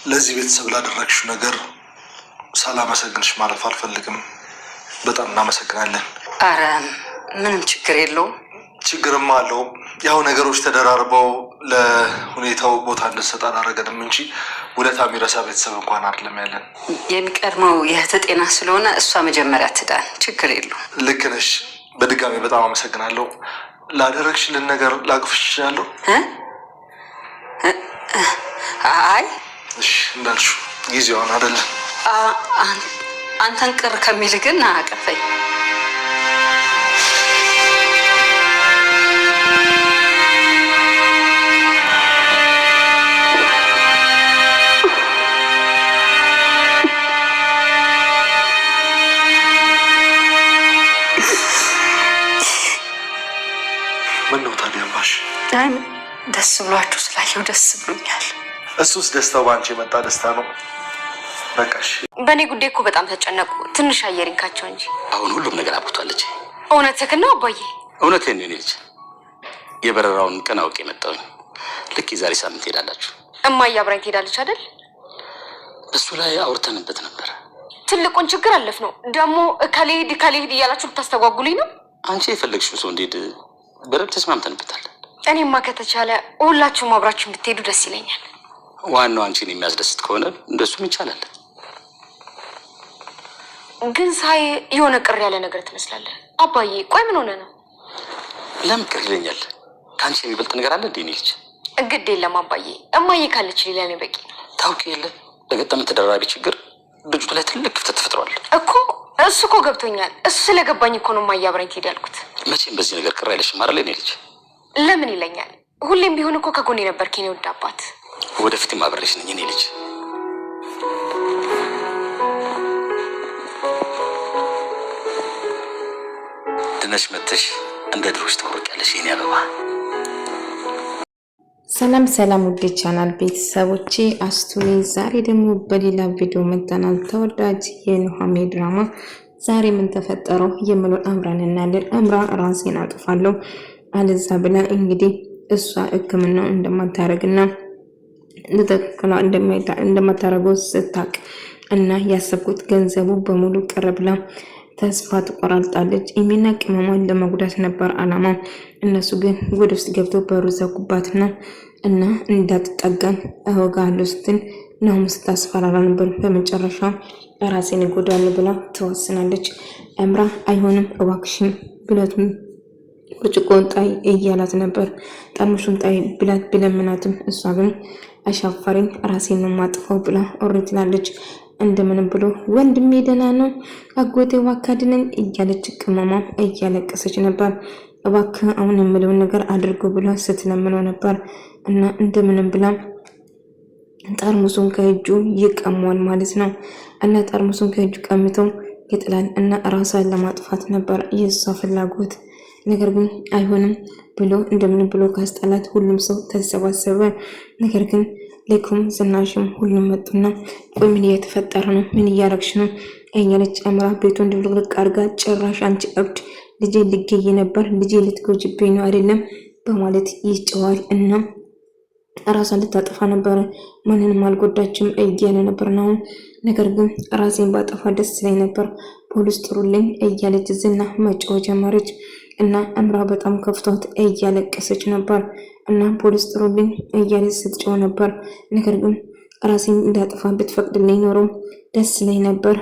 ለዚህ ቤተሰብ ላደረግሽው ነገር ሳላመሰግንሽ ማለፍ አልፈልግም። በጣም እናመሰግናለን። አረ ምንም ችግር የለውም። ችግርማ አለው። ያው ነገሮች ተደራርበው ለሁኔታው ቦታ እንድንሰጥ አላደረገንም እንጂ ውለታ የሚረሳ ቤተሰብ እንኳን አይደለም ያለን። የሚቀድመው የእህት ጤና ስለሆነ እሷ መጀመሪያ ትዳን። ችግር የለውም። ልክ ነሽ። በድጋሚ በጣም አመሰግናለሁ። ላደረግሽልን ነገር ላቅፍሽ እችላለሁ? አይ እሺ፣ እንዳልሽው ጊዜውን አይደለም። አንተን ቅር ከሚል ግን አቀፈኝ። ምን ነው ታዲያ አምባሽ? ደስ ብሏችሁ ስላየው ደስ ብሎኛል። እሱስ ደስታው ባንቺ የመጣ ደስታ ነው። በቃሽ። በእኔ ጉዳይ እኮ በጣም ተጨነቁ። ትንሽ አየሪንካቸው እንጂ አሁን ሁሉም ነገር አብቅቷለች። እውነትህን ነው አባዬ? እውነቴን ነው ልጅ። የበረራውን ቀን አውቄ መጣሁኝ። ልክ የዛሬ ሳምንት ሄዳላችሁ። እማዬ አብራኝ ትሄዳለች አይደል? እሱ ላይ አውርተንበት ነበር። ትልቁን ችግር አለፍ ነው። ደግሞ ከሌሂድ እያላችሁ ልታስተጓጉሉኝ ነው። አንቺ የፈለግሽው ሰው እንዴት በረብ ተስማምተንበታል። እኔማ ከተቻለ ሁላችሁም አብራችሁ እንድትሄዱ ደስ ይለኛል። ዋናው አንቺን የሚያስደስት ከሆነ እንደሱም ይቻላል። ግን ሳይ የሆነ ቅር ያለ ነገር ትመስላለህ አባዬ። ቆይ ምን ሆነ ነው? ለምን ቅር ይለኛል? ከአንቺ የሚበልጥ ነገር አለ እንዴ? ልጅ ግድ የለም አባዬ። እማዬ ካለች ሌላ ነው በቂ። ታውቂ የለ ለገጠመን ተደራራቢ ችግር ድርጅቱ ላይ ትልቅ ክፍተት ተፈጥሯል እኮ። እሱ እኮ ገብቶኛል። እሱ ስለገባኝ እኮ ነው እማዬ አብራኝ ትሄድ ያልኩት። መቼም በዚህ ነገር ቅር አይለሽም አይደል? ልጅ ለምን ይለኛል? ሁሌም ቢሆን እኮ ከጎኔ ነበርክ የኔ ውድ አባት። ወደፊትም አብሬሽ ነኝ እኔ ልጅ። ድነሽ መተሽ እንደ ድሮሽ ትወርቂያለሽ የኔ አበባ። ሰላም ሰላም ውድ ቻናል ቤተሰቦቼ፣ አስቱኒ ዛሬ ደግሞ በሌላ ቪዲዮ መጥተናል። ተወዳጅ የኑሃሚን ድራማ ዛሬ ምን ተፈጠረው የምለውን አምራን እናያለን። አምራ ራሴን አጥፋለሁ አለዛ ብላ እንግዲህ እሷ ሕክምናው እንደማታረግና ለተከላ እንደማታረገው ስታቅ እና ያሰብኩት ገንዘቡ በሙሉ ቀረብላ ተስፋ ትቆራርጣለች። ኢሚና ቅመሟን ለመጉዳት ነበር አላማ። እነሱ ግን ወደ ውስጥ ገብተው በሩ ዘጉባትና እና እንዳትጠጋን እወጋለሁ ስትል ነው ስታስፈራራ ነበር። በመጨረሻ ራሴን እጎዳለሁ ብላ ትወስናለች። አምራ አይሆንም እባክሽን ብለቱን ብርጭቆን ጣይ እያላት ነበር። ጠርሙሱን ጣይ ብላት ብለምናትም እሷ ግን አሻፋሪኝ ራሴን ማጥፋው ብላ ኦሬ ትላለች። እንደምንም ብሎ ወንድሜ ደህና ነው አጎቴ ዋካድነኝ እያለች ቅመማ እያለቀሰች ነበር። እባክህ አሁን የምለውን ነገር አድርጎ ብላ ስትለምነው ነበር እና እንደምንም ብላ ጠርሙሱን ከእጁ ይቀሟል ማለት ነው። እና ጠርሙሱን ከእጁ ቀምተው ይጥላል እና ራሷን ለማጥፋት ነበር የእሷ ፍላጎት። ነገር ግን አይሆንም ብሎ እንደምን ብሎ ካስጠላት ሁሉም ሰው ተሰባሰበ። ነገር ግን ለኩም ዝናሽም ሁሉም መጡና ቆይ ምን እየተፈጠረ ነው? ምን እያረግሽ ነው? እያለች አምራ ቤቱን ድብልቅልቅ አድርጋ ጭራሽ አንቺ እብድ ልጄ ልገይ ነበር ልጄ ልትጎጅብኝ ነው አይደለም በማለት ይጨዋል እና ራሷን ልታጠፋ ነበር። ማንንም አልጎዳችም እያለ ነበር ነው። ነገር ግን ራሴን ባጠፋ ደስ ላይ ነበር ፖሊስ ጥሩልኝ እያለች ዝና መጮህ ጀመረች እና አምራ በጣም ከፍቷት እያለቀሰች ነበር እና ፖሊስ ጥሩልኝ እያለች ስትጮህ ነበር። ነገር ግን ራሴን እንዳጠፋ ብትፈቅድልኝ ኖሮ ደስ ላይ ነበር፣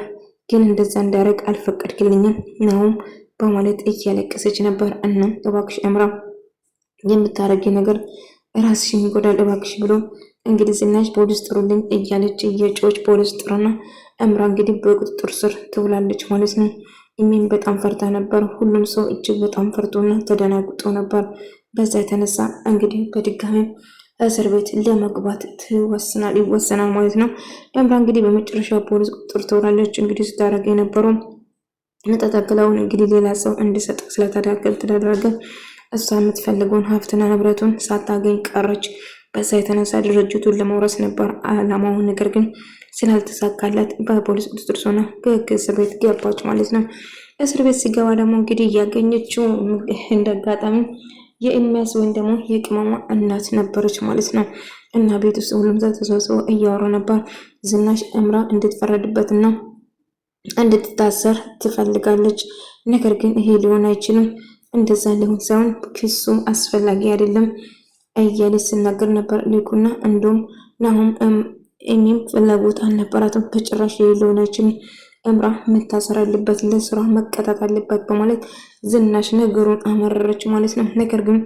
ግን እንደዛ እንዳረግ አልፈቀድክልኝም ነው በማለት እያለቀሰች ነበር። እና እባክሽ አምራ የምታረጊ ነገር ራስሽን ይጎዳል እባክሽ ብሎ እንግዲህ ዝናሽ ፖሊስ ጥሩልኝ እያለች እየጮች ፖሊስ ጥሩና አምራ እንግዲህ በቁጥጥር ስር ትውላለች ማለት ነው። ኢሚን በጣም ፈርታ ነበር። ሁሉም ሰው እጅግ በጣም ፈርቶና ተደናግጦ ነበር። በዛ የተነሳ እንግዲህ በድጋሚ እስር ቤት ለመግባት ይወሰናል ማለት ነው። አምራ እንግዲህ በመጨረሻ ፖሊስ ቁጥጥር ትውላለች። እንግዲህ ስታደርግ የነበረው መጠጠቅላውን እንግዲህ ሌላ ሰው እንዲሰጥ ስለተደረገ እሷ የምትፈልገውን ሀብትና ንብረቱን ሳታገኝ ቀረች። በዛ የተነሳ ድርጅቱን ለመውረስ ነበር አላማው። ነገር ግን ስላልተሳካላት በፖሊስ ቁጥጥር ስር ሆና እስር ቤት ገባች ማለት ነው። እስር ቤት ሲገባ ደግሞ እንግዲህ ያገኘችው እንዳጋጣሚ የኤርሚያስ ወይም ደግሞ የቅመማ እናት ነበረች ማለት ነው። እና ቤት ውስጥ ሁሉም ተሰብስቦ እያወራ ነበር። ዝናሽ እምራ እንድትፈረድበትና እንድትታሰር ትፈልጋለች። ነገር ግን ይሄ ሊሆን አይችልም፣ እንደዛ ሊሆን ሳይሆን ክሱ አስፈላጊ አይደለም እያለች ስናገር ነበር ልኩና እንዲሁም ናሁም እኔም ፍላጎት አልነበራትም በጭራሽ ሊሆን አይችልም፣ እምራ መታሰር አለበት፣ ለስራ መቀጣት አለበት በማለት ዝናሽ ነገሩን አመረረች ማለት ነው። ነገር ግን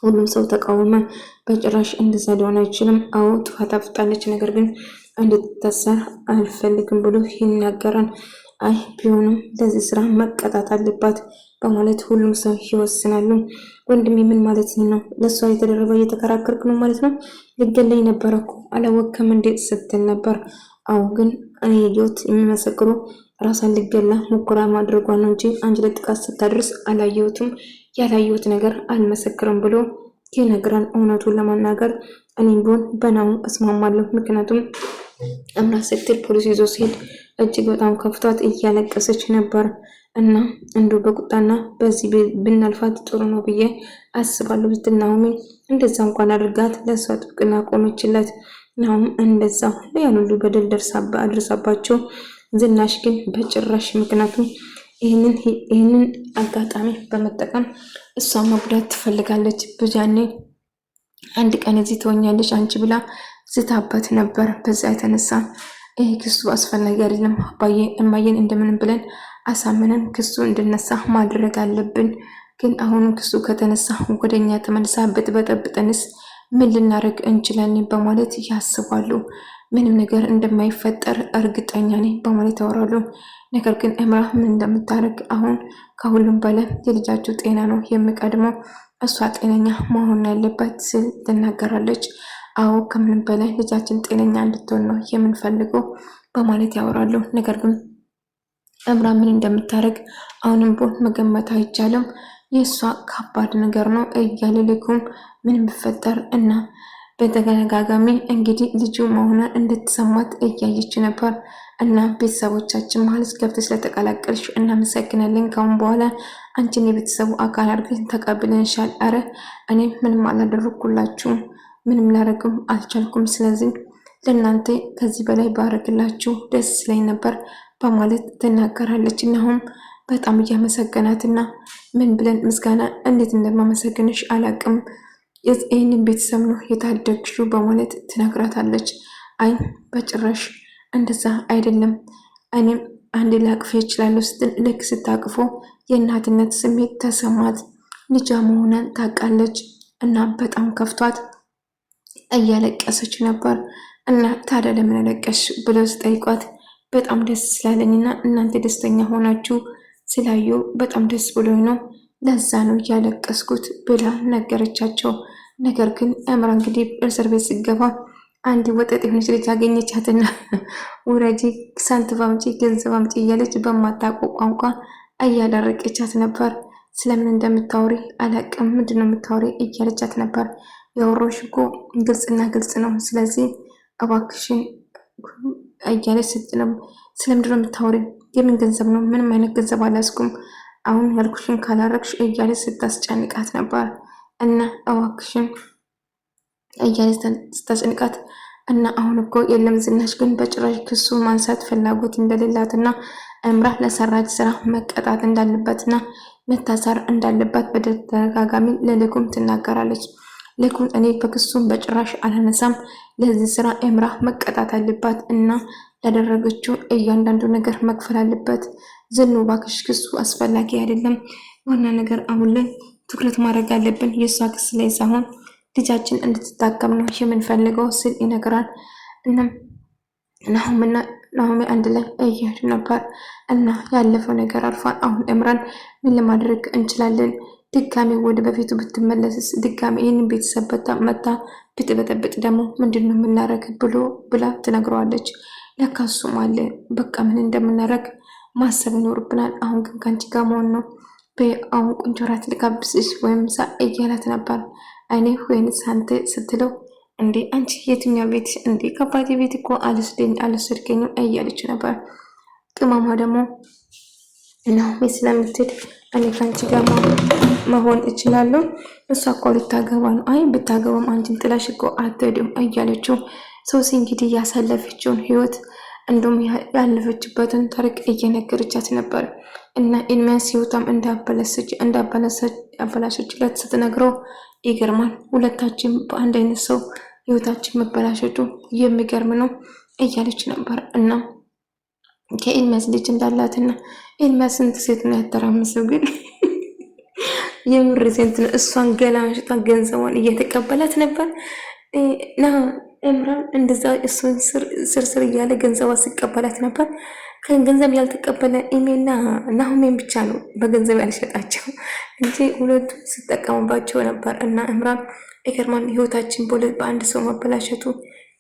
ሁሉም ሰው ተቃወመ። በጭራሽ እንደዛ ሊሆን አይችልም፣ አዎ ጥፋት አጥፍታለች፣ ነገር ግን እንድትታሰር አልፈልግም ብሎ ይናገራል። አይ ቢሆንም ለዚህ ስራ መቀጣት አለባት በማለት ሁሉም ሰው ይወስናሉ። ወንድሜ ምን ማለት ነው? ለእሷ የተደረገው እየተከራከርክ ነው ማለት ነው? ልገለኝ ነበረ እኮ አላወቅም እንዴት ስትል ነበር። አዎ ግን እኔ ልጆት የሚመሰክሩ ራሷን ልገላ ሙከራ ማድረጓ ነው እንጂ አንቺ ላይ ጥቃት ስታደርስ አላየሁትም፣ ያላየሁት ነገር አልመሰክርም ብሎ ይነግራል። እውነቱን ለማናገር እኔም ቢሆን በናሁ እስማማለሁ። ምክንያቱም እምራ ስትል ፖሊስ ይዞ ሲሄድ እጅግ በጣም ከፍቷት እያለቀሰች ነበር። እና እንዶ በቁጣና በዚህ ብናልፋት ጥሩ ነው ብዬ አስባለሁ ስትል ናሆሚ እንደዛ እንኳን አድርጋት ለእሷ ጥብቅና ቆመችለት። ናሆም እንደዛ ያን ሁሉ በደል አድርሳባቸው ዝናሽ ግን በጭራሽ ምክንያቱም ይህንን አጋጣሚ በመጠቀም እሷ መጉዳት ትፈልጋለች። ብጃኔ አንድ ቀን እዚህ ትሆኛለች አንቺ ብላ ዝታበት ነበር። በዛ የተነሳ ይህ ክሱ አስፈላጊ አይደለም አባዬ እማዬን እንደምንም ብለን አሳምነን ክሱ እንድነሳ ማድረግ አለብን። ግን አሁን ክሱ ከተነሳ ወደኛ ተመልሳ ብትበጠብጠንስ ምን ልናደርግ እንችላለን በማለት ያስባሉ። ምንም ነገር እንደማይፈጠር እርግጠኛ ነኝ በማለት ያወራሉ። ነገር ግን እምራ ምን እንደምታደርግ አሁን ከሁሉም በላይ የልጃቸው ጤና ነው የሚቀድመው፣ እሷ ጤነኛ መሆን ያለበት ስል ትናገራለች። አዎ ከምንም በላይ ልጃችን ጤነኛ እንድትሆን ነው የምንፈልገው በማለት ያወራሉ። ነገር ግን እምራ ምን እንደምታደርግ አሁንም ቢሆን መገመት አይቻልም። የእሷ ከባድ ነገር ነው እያለ ልኩም ምንም ቢፈጠር እና በተደጋጋሚ እንግዲህ ልጁ መሆኗን እንድትሰማት እያየች ነበር። እና ቤተሰቦቻችን መሀል ገብተሽ ስለተቀላቀልሽ እናመሰግናለን። ካሁን በኋላ አንቺን የቤተሰቡ አካል አድርገን ተቀብለንሻል። አረ እኔ ምንም አላደረኩላችሁም፣ ምንም ላደርግም አልቻልኩም። ስለዚህ ለእናንተ ከዚህ በላይ ባረግላችሁ ደስ ላይ ነበር በማለት ትናገራለች። እናሁም በጣም እያመሰገናትና ምን ብለን ምስጋና እንዴት እንደማመሰግንሽ አላቅም፣ ይህንን ቤተሰብ ነው የታደግሽው በማለት ትነግራታለች። አይ በጭራሽ እንደዛ አይደለም፣ እኔም አንድ ላቅፌ እችላለሁ ስትል ልክ ስታቅፎ የእናትነት ስሜት ተሰማት። ልጇ መሆኗን ታውቃለች እና በጣም ከፍቷት እያለቀሰች ነበር። እና ታዲያ ለምን አለቀሽ ብለው ስጠይቋት በጣም ደስ ስላለኝና እናንተ ደስተኛ ሆናችሁ ስላየው በጣም ደስ ብሎኝ ነው፣ ለዛ ነው ያለቀስኩት ብላ ነገረቻቸው። ነገር ግን እምራ እንግዲህ እስር ቤት ሲገባ አንድ ወጠጥ የሆነች ልጅ አገኘቻትና ውረጂ፣ ሳንቲም አምጪ፣ ገንዘብ አምጪ እያለች በማታውቀው ቋንቋ እያዳረቀቻት ነበር። ስለምን እንደምታወሪ አላቅም፣ ምንድነው የምታወሪ እያለቻት ነበር። ያወራሽ እኮ ግልጽና ግልጽ ነው፣ ስለዚህ እባክሽን እያለች ስትለም ስለምንድነው የምታወሪ? የምን ገንዘብ ነው? ምንም አይነት ገንዘብ አላስኩም፣ አሁን ያልኩሽን ካላረግሽ እያለች ስታስጨንቃት ነበር። እና እባክሽን እያለች ስታስጨንቃት እና አሁን እኮ የለም ዝናሽ ግን በጭራሽ ክሱ ማንሳት ፍላጎት እንደሌላትና እምራ ለሰራች ስራ መቀጣት እንዳለባትና መታሰር እንዳለባት በተደጋጋሚ ለልኩም ትናገራለች። ልኩም እኔ በክሱም በጭራሽ አላነሳም፣ ለዚህ ስራ እምራ መቀጣት አለባት እና ያደረገችው እያንዳንዱ ነገር መክፈል አለበት። ዝኑ እባክሽ ክሱ አስፈላጊ አይደለም፣ ዋና ነገር አሁን ላይ ትኩረት ማድረግ አለብን የእሷ ክስ ላይ ሳይሆን ልጃችን እንድትታከም ነው የምንፈልገው ስል ይነግራል። እናም ናሆሜ አንድ ላይ እየሄዱ ነበር እና ያለፈው ነገር አልፏል። አሁን እምራን ምን ለማድረግ እንችላለን? ድጋሜ ወደ በፊቱ ብትመለስስ? ድጋሜ ይህንን ቤተሰብ መታ ብትበጠብጥ ደግሞ ምንድን ነው የምናደርግ ብላ ትነግረዋለች። ለካሱም አለ በቃ ምን እንደምናደርግ ማሰብ ይኖርብናል። አሁን ግን ከአንቺ ጋር መሆን ነው። አሁን ቆንጆ ራት ልጋብዝሽ ወይም ሳ እያላት ነበር። እኔ ወይንስ አንተ ስትለው እንዴ አንቺ የትኛው ቤት እንዴ? ከአባቴ ቤት እኮ አልወሰድከኝም እያለች ነበር። ቅመሟ ደግሞ ናሆሜ ስለምትሄድ እኔ ከአንቺ ጋር መሆን እችላለሁ። እሷ እኮ ልታገባ ነው። አይ ብታገባም አንቺን ጥላሽ እኮ አትሄድም እያለችው ሶሲ እንግዲህ ያሳለፈችውን ህይወት እንዲሁም ያለፈችበትን ታሪክ እየነገረቻት ነበር። እና ኤርሚያስ ህይወቷም እንዳበላሸችለት ስትነግረው ይገርማል። ሁለታችን በአንድ አይነት ሰው ህይወታችን መበላሸቱ የሚገርም ነው እያለች ነበር። እና ከኤርሚያስ ልጅ እንዳላትና ኤርሚያስ ስንት ሴት ነው ያተራምሰው ግን የምር ሴት ነው። እሷን ገላ አንሽታ ገንዘቧን እየተቀበላት ነበር ና ኤምራን እንደዛ እሱን ስር እያለ ገንዘቧ ሲቀበላት ነበር። ከገንዘብ ያልተቀበለ ኢሜና ናሆሜን ብቻ ነው በገንዘብ ያልሸጣቸው እንጂ ሁለቱ ሲጠቀሙባቸው ነበር። እና ኤምራን ይገርማል። ህይወታችን በአንድ ሰው መበላሸቱ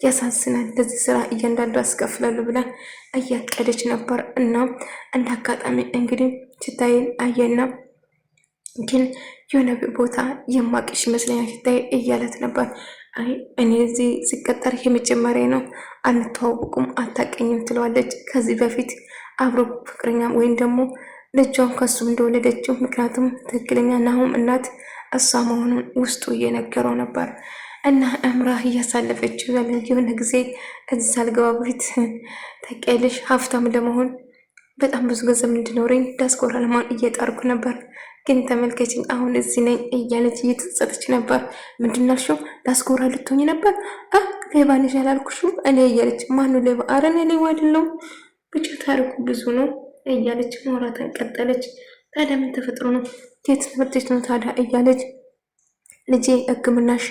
ያሳዝናል። ለዚህ ስራ እያንዳንዱ አስከፍላሉ ብላ እያቀደች ነበር። እና እንደ አጋጣሚ እንግዲህ ስታይን አየና ግን የሆነ ቦታ የማቅሽ ይመስለኛል ሲታይ እያለት ነበር። አይ እኔ እዚህ ሲቀጠር የመጀመሪያ ነው፣ አንተዋወቁም፣ አታቀኝም ትለዋለች። ከዚህ በፊት አብሮ ፍቅረኛ ወይም ደግሞ ልጇም ከሱም እንደወለደችው ምክንያቱም ትክክለኛ ናሆም እናት እሷ መሆኑን ውስጡ እየነገረው ነበር። እና እምራህ እያሳለፈችው ያለ የሆነ ጊዜ እዚህ ሳልገባ በፊት ተቀልሽ ሀብታም ለመሆን በጣም ብዙ ገንዘብ እንዲኖረኝ ዲያስፖራ ለማን እየጣርኩ ነበር፣ ግን ተመልከችኝ አሁን እዚህ ነኝ እያለች እየተጸጸተች ነበር። ምንድን ነው ያልሽው? ዲያስፖራ ልትሆኚ ነበር? ሌባ ነሽ አላልኩሽም እኔ እያለች ማኑ ሌባ? ኧረ እኔ ሌባ አይደለሁም ብቻ ታሪኩ ብዙ ነው እያለች ማውራትን ቀጠለች። ታዲያ ምን ተፈጥሮ ነው? የት ትምህርት ቤት ነው ታዲያ እያለች ልጄ ሕክምናሽ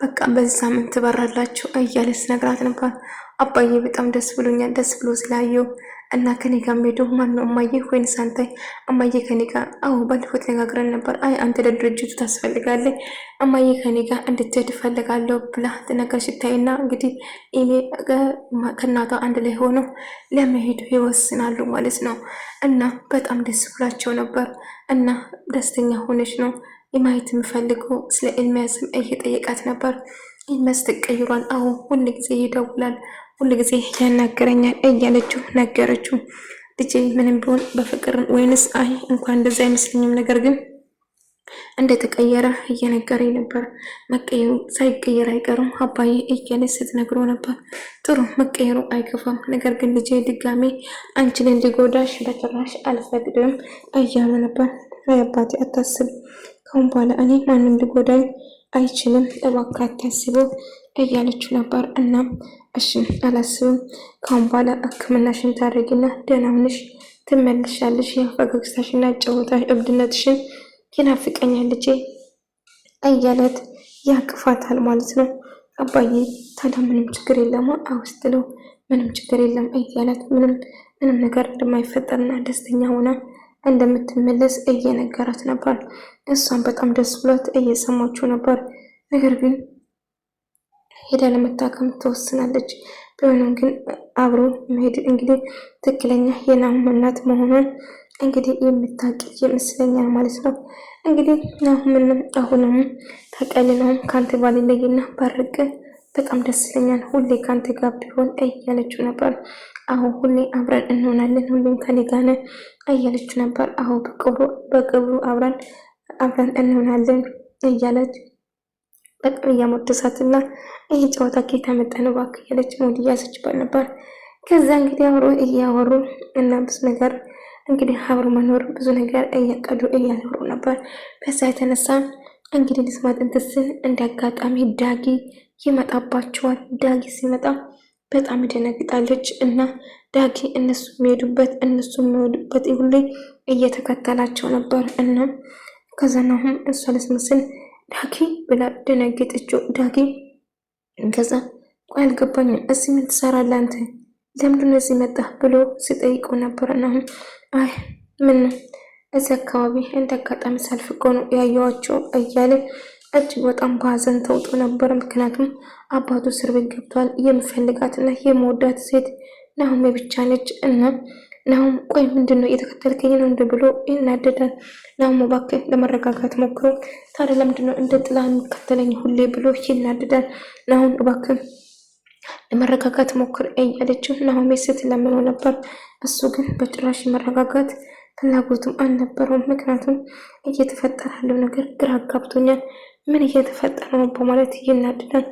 በቃ በዚህ ሳምንት ትበራላችሁ እያለች ነግራት ነበር። አባዬ በጣም ደስ ብሎኛል፣ ደስ ብሎ ስላየው እና ከኔ ጋር ሄደው ማነው እማዬ ወይንስ አንተ? እማዬ ከኔ ጋር አዎ፣ ባለፈው ተነጋግረን ነበር። አይ አንተ ለድርጅቱ ታስፈልጋለህ፣ እማዬ ከኔ ጋር እንድትሄድ እፈልጋለሁ ብላ ነገር ሲታይና እንግዲህ እኔ ከእናቷ አንድ ላይ ሆነው ለመሄድ ይወስናሉ ማለት ነው። እና በጣም ደስ ብሏቸው ነበር። እና ደስተኛ ሆነች ነው የማየት የምፈልገው ስለ ኤርሚያስም እየጠየቃት ነበር። ኤርሚያስ ተቀይሯል፣ አዎ ሁል ጊዜ ይደውላል፣ ሁል ጊዜ ያናገረኛል እያለችው ነገረችው። ልጄ ምንም ቢሆን በፍቅር ወይንስ አይ እንኳን እንደዛ አይመስለኝም፣ ነገር ግን እንደተቀየረ እየነገረኝ ነበር። መቀየሩ ሳይቀየር አይቀርም አባዬ እያለች ስትነግረው ነበር። ጥሩ መቀየሩ አይከፋም፣ ነገር ግን ልጄ ድጋሜ አንቺን እንዲጎዳሽ በጭራሽ አልፈቅድም እያሉ ነበር። አባቴ አታስብ፣ ካሁን በኋላ እኔ ማንም ሊጎዳኝ አይችልም፣ እባክህ አታስበው እያለችው ነበር። እናም እሺ አላስብም፣ ካሁን በኋላ ሕክምናሽን ታደርጊና ደህና ሆነሽ ትመልሻለሽ። ያ ፈገግታሽና ጨዋታሽ እብድነትሽን ይናፍቀኛል ልጄ እያለት ያቅፋታል ማለት ነው። አባዬ ታዲያ ምንም ችግር የለም አውስትለው ምንም ችግር የለም እያለት ምንም ነገር እንደማይፈጠርና ደስተኛ ሆና እንደምትመለስ እየነገራት ነበር። እሷን በጣም ደስ ብሏት እየሰማችው ነበር። ነገር ግን ሄዳ ለመታከም ትወስናለች። ቢሆንም ግን አብሮ መሄድ እንግዲህ ትክክለኛ የናሆም እናት መሆኗን እንግዲህ የምታውቅ ይመስለኛል ማለት ነው። እንግዲህ ናሆምንም አሁንም ተቀልለውም ከአንተ ባልለይና ባርቅ በጣም ደስ ይለኛል፣ ሁሌ ከአንተ ጋር ቢሆን እያለችው ነበር። አሁን ሁሌ አብረን እንሆናለን፣ ሁሌም ከኔ ጋር ነህ እያለችው ነበር። አሁን በቅርቡ አብረን እንሆናለን እያለች በጣም እያሞደሳትና ይህ ጨዋታ ኬታ መጠን እባክህ እያለች ሙድ እያሰችበት ነበር። ከዛ እንግዲህ አብሮ እያወሩ እና ብዙ ነገር እንግዲህ አብሮ መኖር ብዙ ነገር እያቀዱ እያኖሩ ነበር። በዛ የተነሳ እንግዲህ ልስማት እንትስን እንደ አጋጣሚ ዳጊ ይመጣባቸዋል። ዳጊ ሲመጣ በጣም ይደነግጣለች እና ዳጊ እነሱ የሚሄዱበት ሁሌ እየተከተላቸው ነበር። እና ከዛ ናሆም እሷ ልስመስል ዳጊ ብላ ደነገጠችው። ዳጊ ከዛ ቆይ አልገባኝም፣ እዚህ ምን ትሰራለህ አንተ? ለምንድን ነው እዚህ መጣህ ብሎ ሲጠይቀው ነበር። ናሆም አይ ምን እዚህ አካባቢ እንደ አጋጣሚ ሳልፍ እኮ ነው ያየኋቸው እያለ እጅግ በጣም በሀዘን ተውጦ ነበር። ምክንያቱም አባቱ እስር ቤት ገብቷል። የምፈልጋትና የመወዳት ሴት ናሆሜ ብቻ ነች። እና ናሆም ቆይ ምንድን ነው እየተከተልከኝ ነው እንደ ብሎ ይናደዳል። ናሆም እባክህ ለመረጋጋት ሞክሮ ታዲያ ለምንድን ነው እንደ ጥላ የሚከተለኝ ሁሌ ብሎ ይናደዳል። ናሆም እባክህ ለመረጋጋት ሞክር እያለችው ናሆሜ ስትለምነው ነበር። እሱ ግን በጭራሽ መረጋጋት ፍላጎቱም አልነበረውም። ምክንያቱም እየተፈጠረ ያለው ነገር ግራ አጋብቶኛል፣ ምን እየተፈጠረ ነው በማለት ይናደዳል።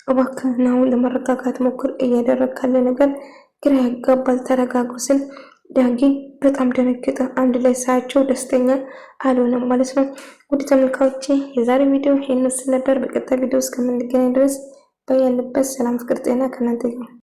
እባክህን አሁን ለመረጋጋት ሞክር፣ እያደረግ ካለ ነገር ግራ ያጋባል፣ ተረጋጉ ስል ዳጊ በጣም ደነገጠ። አንድ ላይ ሳያቸው ደስተኛ አልሆነም ማለት ነው። ውድ ተመልካቾቼ የዛሬ ቪዲዮ ይህን ነበር። በቀጣይ ቪዲዮ እስከምንገናኝ ድረስ በያለበት ሰላም፣ ፍቅር፣ ጤና ከእናንተ ጋር